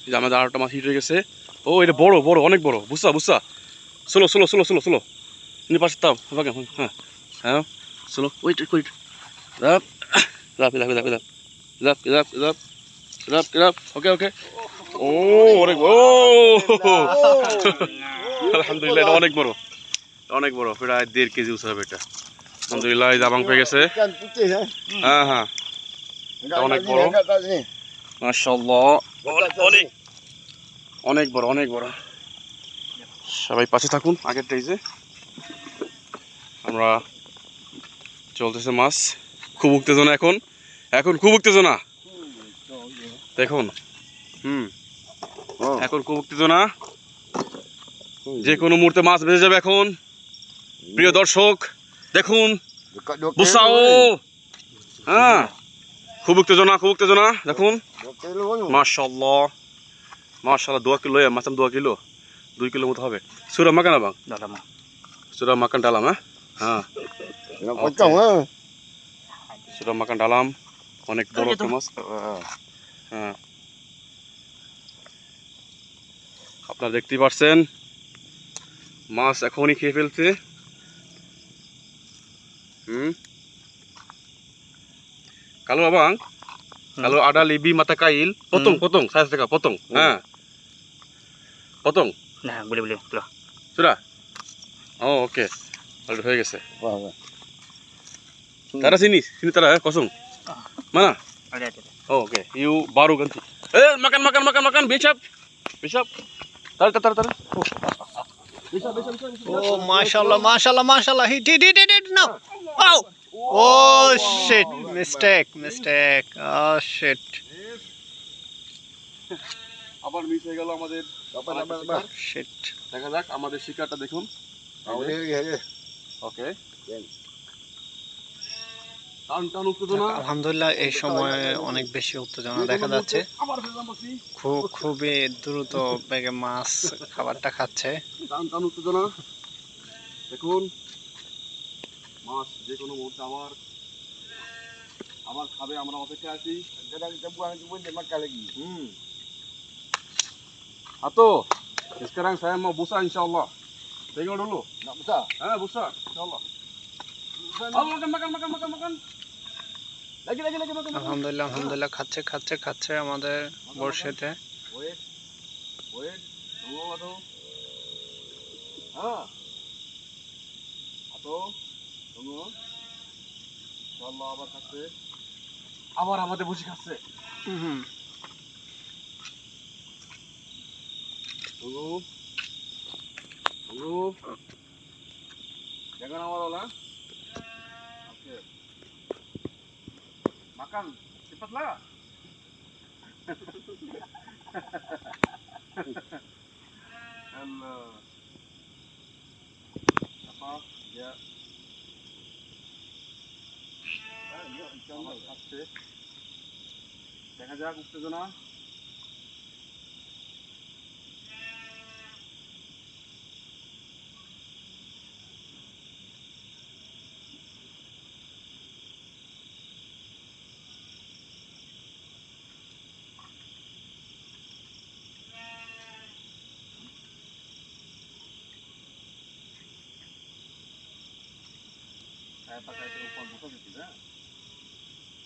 এই যে আমাদের আরেকটা মাছ হিট হয়ে গেছে। ও এটা বড় বড় অনেক বড়, বুঝছা বুঝছা। চলো চলো চলো চলো চলো পাশে তাও। হ্যাঁ হ্যাঁ চলো ওইট ওইট রাপ রাপ রাপ রাপ রাপ রাপ রাপ রাপ রাপ রাপ ওকে ওকে। ও অনেক ও আলহামদুলিল্লাহ, এটা অনেক বড় অনেক বড়, প্রায় 1.5 কেজি উঁচু হবে এটা। আলহামদুলিল্লাহ এই জাবাং পেয়ে গেছে। হ্যাঁ হ্যাঁ অনেক বড় মাশাআল্লাহ, অনেক অনেক বড় অনেক বড়। সবাই পাশে থাকুন। আগের টাইজে আমরা চলতেছে মাছ, খুব উত্তেজনা এখন, এখন খুব উত্তেজনা দেখুন। এখন খুব উত্তেজনা, যে কোনো মুহূর্তে মাছ বেজে যাবে এখন। প্রিয় দর্শক দেখুন বুসাও, হ্যাঁ খুব উত্তেজনা খুব উত্তেজনা দেখুন। মাশাআল্লাহ মাশাআল্লাহ 2 কিলো মাছাম 2 কিলো 2 কিলো মতো হবে। সুরা makan abang? Dalam. Sudah makan dalam হ্যাঁ sudah makan dalam, অনেক বড় একটা মাছ। হ্যাঁ আপনারা দেখতেই পাচ্ছেন মাছ এখনই খেয়ে ফেলছে। Kalau abang, kalau ada lebih mata kail, potong potong saya suka potong. Potong. Nah, boleh boleh. Sudah? Oh oke. Udah হয়ে গেছে। Taruh sini, sini taruh kosong. Mana? Ada. Oh oke, you baru ganti. Makan makan makan makan, becap. Becap. Taruh taruh taruh. Bisa. Oh, mashallah, mashallah, mashallah. He did no. Oh. Oh shit, mistake. Oh shit. আবার miss হয়ে গেল আমাদের। Shit. দেখা যাক আমাদের শিকারটা দেখুন। ওকে। আলহামদুলিল্লাহ এই সময় অনেক বেশি উত্তেজনা দেখা যাচ্ছে। খুবই দ্রুত বেগে মাছ খাবারটা খাচ্ছে। টান উত্তেজনা দেখুন, মাছ যে কোনো মুহূর্তে আবার খাবে, আমরা অপেক্ষা আছি। Atau sekarang saya mau busa insyaallah. Tengok dulu. Nak busa? Busa insyaallah. Makan. Lagi makan. আলহামদুলিল্লাহ খাচ্ছে আমাদের বর্ষিতে। Wait. Tunggu atau. Atau tunggu. Insyaallah আবার খাচ্ছে। আবার আমাদের বসে খাচ্ছে। Tunggu. Jangan awal-awal. Oke. Makan, cepatlah. Halo. Apa? Ya. খাচ্ছে। দেখা যাক উত্তেজনা। Saya pakai teropong bukan tidak.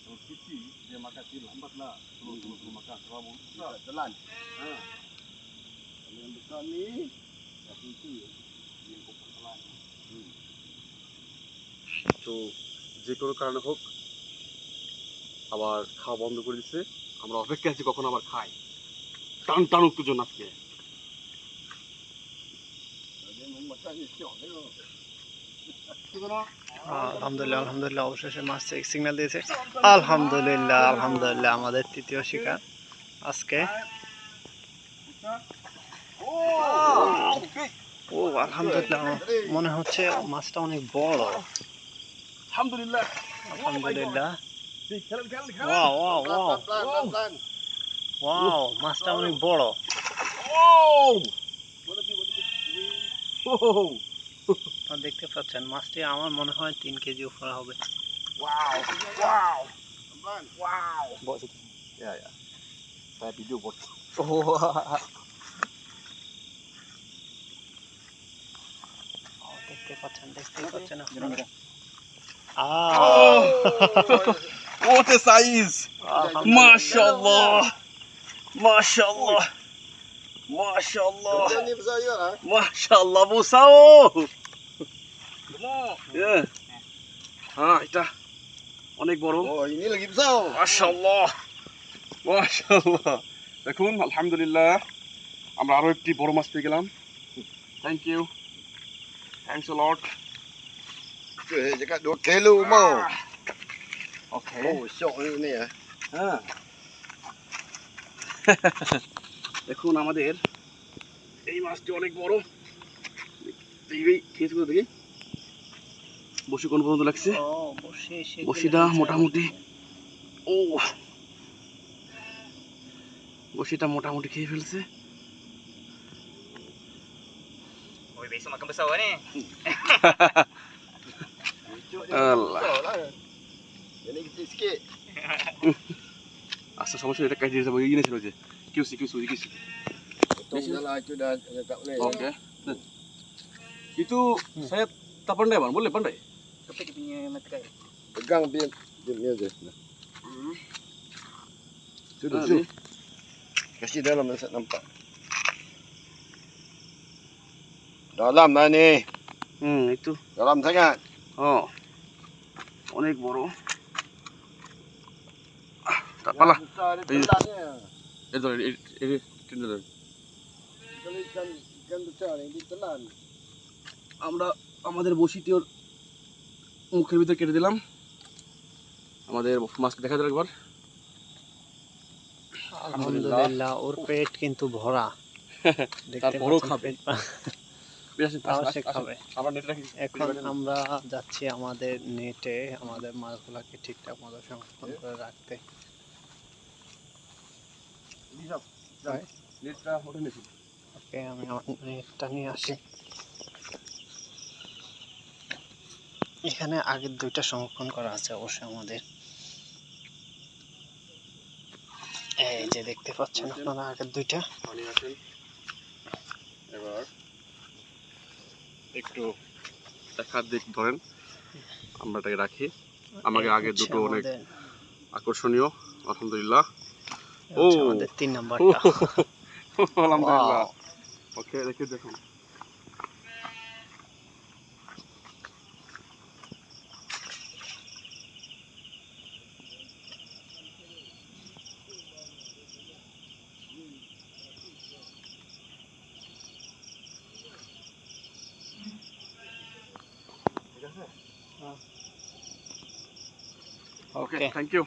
Kalau cuci dia makan sih lambatlah. Tunggu makan terlalu besar jalan. Yang besar ni dah cuci dia bukan jalan. তো যে কোনো কারণে হোক আবার খাওয়া বন্ধ করে দিচ্ছে। আমরা অপেক্ষা আছি কখন আবার খাই। টান উত্তেজনা আজকে। আলহামদুলিল্লাহ অবশেষে মাছ সিগন্যাল দিয়েছে। আলহামদুলিল্লাহ আমাদের তৃতীয় শিকার আজকে। ও আলহামদুলিল্লাহ মনে হচ্ছে মাছটা অনেক বড়। আলহামদুলিল্লাহ ওয়াও মাছটা অনেক বড়। দেখতে পাচ্ছেন মাছটি আমার মনে হয় 3 কেজি উপরে হবে। Wow. Ya. Saya video bot. দেখতে পাচ্ছেন Oh. আপনারা। What a size! MashaAllah! MashaAllah! MashaAllah! MashaAllah, Busao! Yeah. হ্যাঁ এটা অনেক বড় ini lagi besar. মাশাআল্লাহ মাশাআল্লাহ দেখুন আলহামদুলিল্লাহ আমরা আরো একটি বড় মাছ পেয়ে গেলাম thank you thanks a lot Cakap 2 kilo mau. Okay Oh, syok ni ya. হ্যাঁ দেখুন আমাদের এই মাছটি অনেক বড় দেখি খেয়েছি দেখি বসে কোন পর্যন্ত লাগছে বসিটা মোটামুটি ও বসিটা মোটামুটি খেয়ে ফেলছে Oi, besok makan besar ni. আল্লাহ Ini kecil sikit. আচ্ছা সমস্যা এটা কাটিয়ে যাবো এই জিনিস রয়েছে QC Potong jalan tu dah tak boleh. ওকে itu saya tak pandai bang boleh pandai Apa dia punya mata kail? Pegang biar dia je. Sudah, Ah, sudah. Kasih dalam nak nampak. Dalam dah ni. itu Dalam sangat. oh অনেক বড় tak apalah Besar dia Ini. telannya. ini টেনে ধরে Kalau ikan besar ni dia telan. আমরা আমাদের বসিটি ওর মুখের ভিতরে কেটে দিলাম আমাদের মাছকে দেখা যাক একবার আলহামদুলিল্লাহ ওর পেট কিন্তু ভরা দেখতে তারপরেও পাচ্ছেন খাবে। পেট তাও সে খাবে। আবার নেট রাখি এখন আমরা যাচ্ছি আমাদের নেটে আমাদের মাছগুলোকে ঠিকঠাক মতো সংরক্ষণ করে রাখতে। নেটটা ওঠে নিছি ওকে আমি আমার নেটটা নিয়ে আসি। এখানে আগের 2টা সংরক্ষণ করা আছে অবশ্যই আমাদের। এই যে দেখতে পাচ্ছেন আপনারা আগের 2টা। পানি আসেন এবার একটু দেখা দেখ ধরেন আমরা এটাকে রাখি আমাকে আগে দুটো অনেক আকর্ষণীয় আলহামদুলিল্লাহ ও আমাদের 3 নাম্বারটা আলহামদুলিল্লাহ ওকে দেখে দেখুন Okay, Okay. thank you.